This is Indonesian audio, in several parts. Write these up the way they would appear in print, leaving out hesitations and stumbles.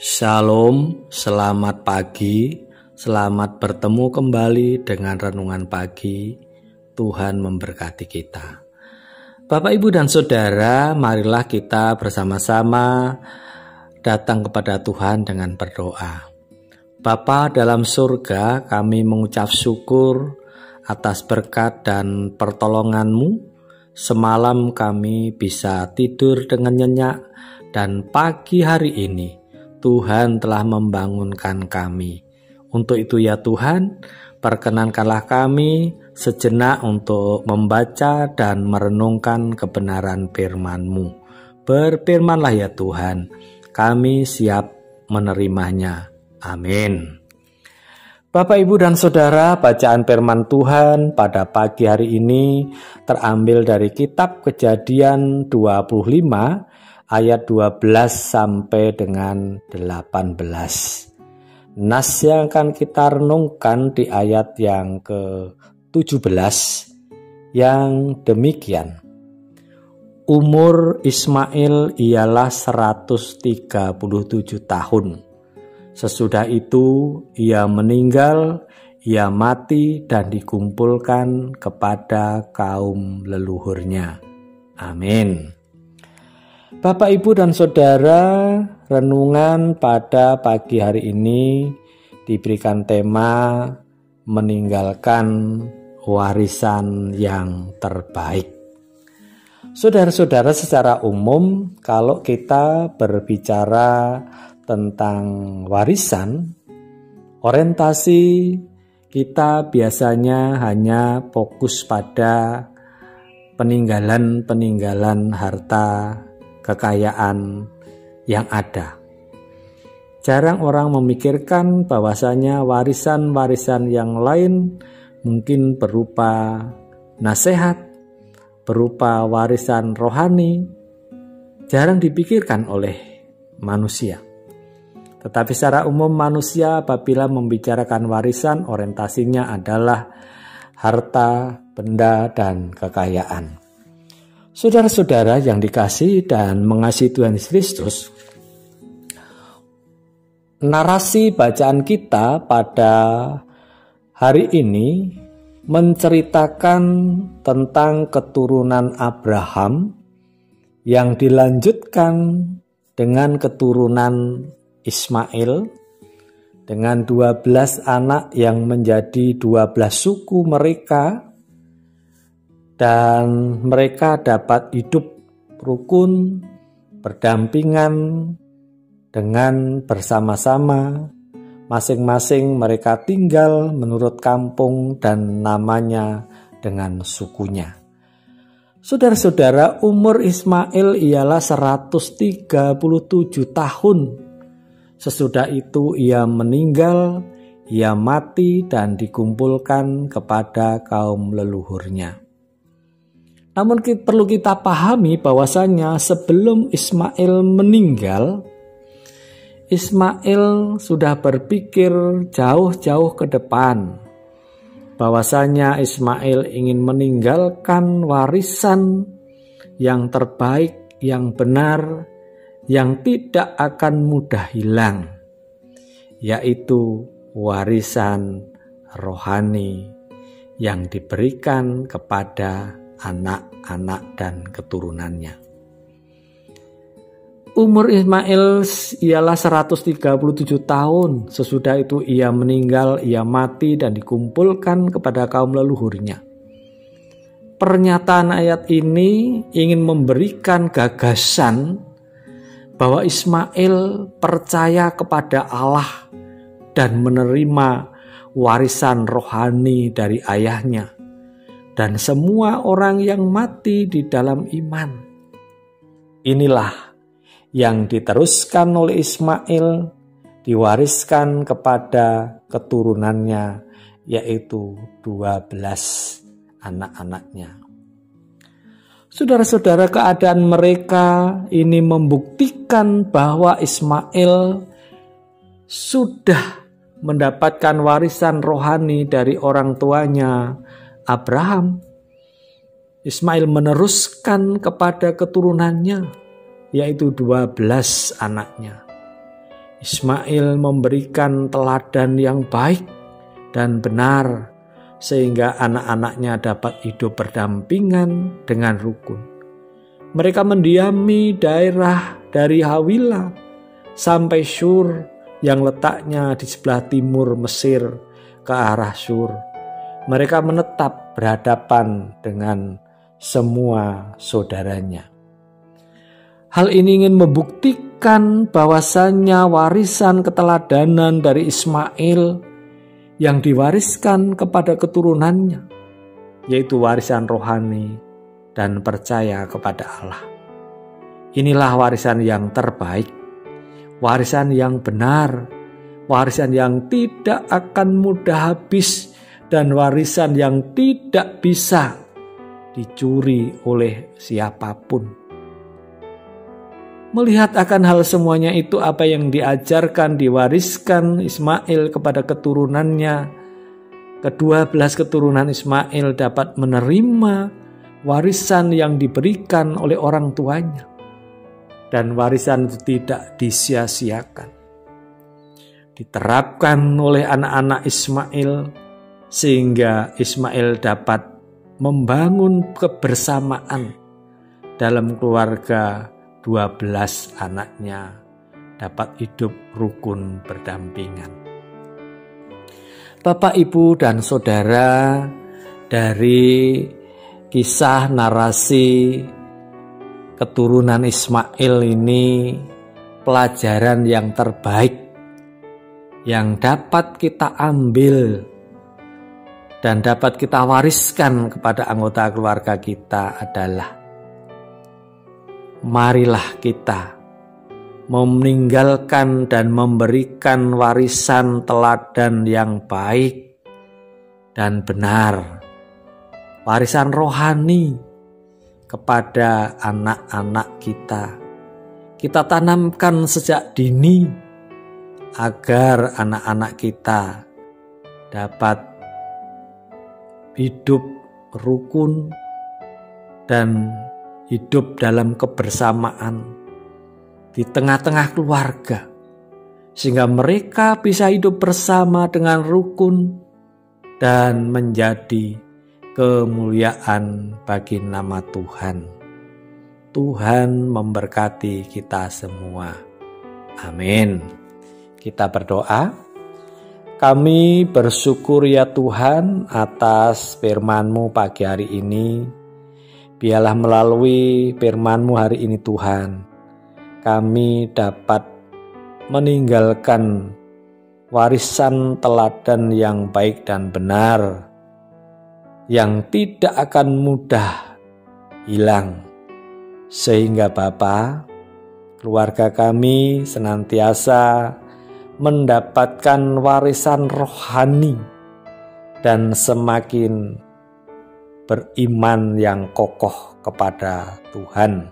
Shalom, selamat pagi, selamat bertemu kembali dengan renungan pagi. Tuhan memberkati kita. Bapak, Ibu, dan Saudara, marilah kita bersama-sama datang kepada Tuhan dengan berdoa. Bapa dalam surga, kami mengucap syukur atas berkat dan pertolongan-Mu. Semalam kami bisa tidur dengan nyenyak, dan pagi hari ini Tuhan telah membangunkan kami. Untuk itu ya Tuhan, perkenankanlah kami sejenak untuk membaca dan merenungkan kebenaran firman-Mu. Berfirmanlah ya Tuhan, kami siap menerimanya. Amin. Bapak, Ibu, dan Saudara, bacaan firman Tuhan pada pagi hari ini terambil dari kitab Kejadian 25 ayat 12 sampai dengan 18. Nas yang akan kita renungkan di ayat yang ke-17 yang demikian. Umur Ismail ialah 137 tahun. Sesudah itu ia meninggal, ia mati dan dikumpulkan kepada kaum leluhurnya. Amin. Bapak, Ibu, dan Saudara, renungan pada pagi hari ini diberikan tema meninggalkan warisan yang terbaik. Saudara-saudara, secara umum kalau kita berbicara tentang warisan, orientasi kita biasanya hanya fokus pada peninggalan harta kekayaan yang ada. Jarang orang memikirkan bahwasanya warisan-warisan yang lain mungkin berupa nasihat, berupa warisan rohani, jarang dipikirkan oleh manusia. Tetapi secara umum manusia apabila membicarakan warisan, orientasinya adalah harta, benda, dan kekayaan. Saudara-saudara yang dikasihi dan mengasihi Tuhan Yesus Kristus, narasi bacaan kita pada hari ini menceritakan tentang keturunan Abraham yang dilanjutkan dengan keturunan Ismail, dengan 12 anak yang menjadi 12 suku mereka, dan mereka dapat hidup rukun, berdampingan dengan bersama-sama. Masing-masing mereka tinggal menurut kampung dan namanya dengan sukunya. Saudara-saudara, umur Ismail ialah 137 tahun. Sesudah itu ia meninggal, ia mati dan dikumpulkan kepada kaum leluhurnya. Namun perlu kita pahami bahwasanya sebelum Ismail meninggal, Ismail sudah berpikir jauh-jauh ke depan. Bahwasanya Ismail ingin meninggalkan warisan yang terbaik, yang benar, yang tidak akan mudah hilang, yaitu warisan rohani yang diberikan kepada anak-anak dan keturunannya. Umur Ismail ialah 137 tahun. Sesudah itu ia meninggal, ia mati dan dikumpulkan kepada kaum leluhurnya. Pernyataan ayat ini ingin memberikan gagasan bahwa Ismail percaya kepada Allah dan menerima warisan rohani dari ayahnya dan semua orang yang mati di dalam iman. Inilah yang diteruskan oleh Ismail, diwariskan kepada keturunannya, yaitu 12 anak-anaknya. Saudara-saudara, keadaan mereka ini membuktikan bahwa Ismail sudah mendapatkan warisan rohani dari orang tuanya Abraham. Ismail meneruskan kepada keturunannya, yaitu 12 anaknya. Ismail memberikan teladan yang baik dan benar sehingga anak-anaknya dapat hidup berdampingan dengan rukun. Mereka mendiami daerah dari Hawila sampai Syur yang letaknya di sebelah timur Mesir ke arah Syur. Mereka menetap berhadapan dengan semua saudaranya. Hal ini ingin membuktikan bahwasannya warisan keteladanan dari Ismail yang diwariskan kepada keturunannya, yaitu warisan rohani dan percaya kepada Allah. Inilah warisan yang terbaik, warisan yang benar, warisan yang tidak akan mudah habis, dan warisan yang tidak bisa dicuri oleh siapapun. Melihat akan hal semuanya itu, apa yang diajarkan, diwariskan Ismail kepada keturunannya, ke-12 keturunan Ismail dapat menerima warisan yang diberikan oleh orang tuanya. Dan warisan itu tidak disia-siakan. Diterapkan oleh anak-anak Ismail, sehingga Ismail dapat membangun kebersamaan dalam keluarga. 12 anaknya dapat hidup rukun berdampingan. Bapak, Ibu, dan Saudara, dari kisah narasi keturunan Ismail ini pelajaran yang terbaik yang dapat kita ambil dan dapat kita wariskan kepada anggota keluarga kita adalah marilah kita meninggalkan dan memberikan warisan teladan yang baik dan benar, warisan rohani kepada anak-anak kita. Kita tanamkan sejak dini agar anak-anak kita dapat hidup rukun dan hidup dalam kebersamaan di tengah-tengah keluarga, sehingga mereka bisa hidup bersama dengan rukun dan menjadi kemuliaan bagi nama Tuhan. Tuhan memberkati kita semua. Amin. Kita berdoa. Kami bersyukur ya Tuhan atas firman-Mu pagi hari ini. Biarlah melalui firman-Mu hari ini Tuhan, kami dapat meninggalkan warisan teladan yang baik dan benar, yang tidak akan mudah hilang. Sehingga Bapa, keluarga kami senantiasa mendapatkan warisan rohani dan semakin beriman yang kokoh kepada Tuhan.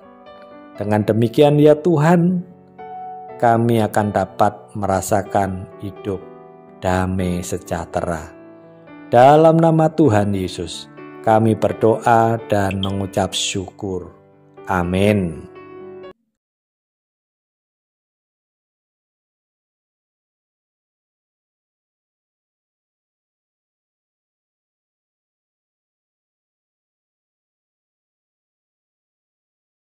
Dengan demikian ya Tuhan, kami akan dapat merasakan hidup damai sejahtera. Dalam nama Tuhan Yesus, kami berdoa dan mengucap syukur. Amin.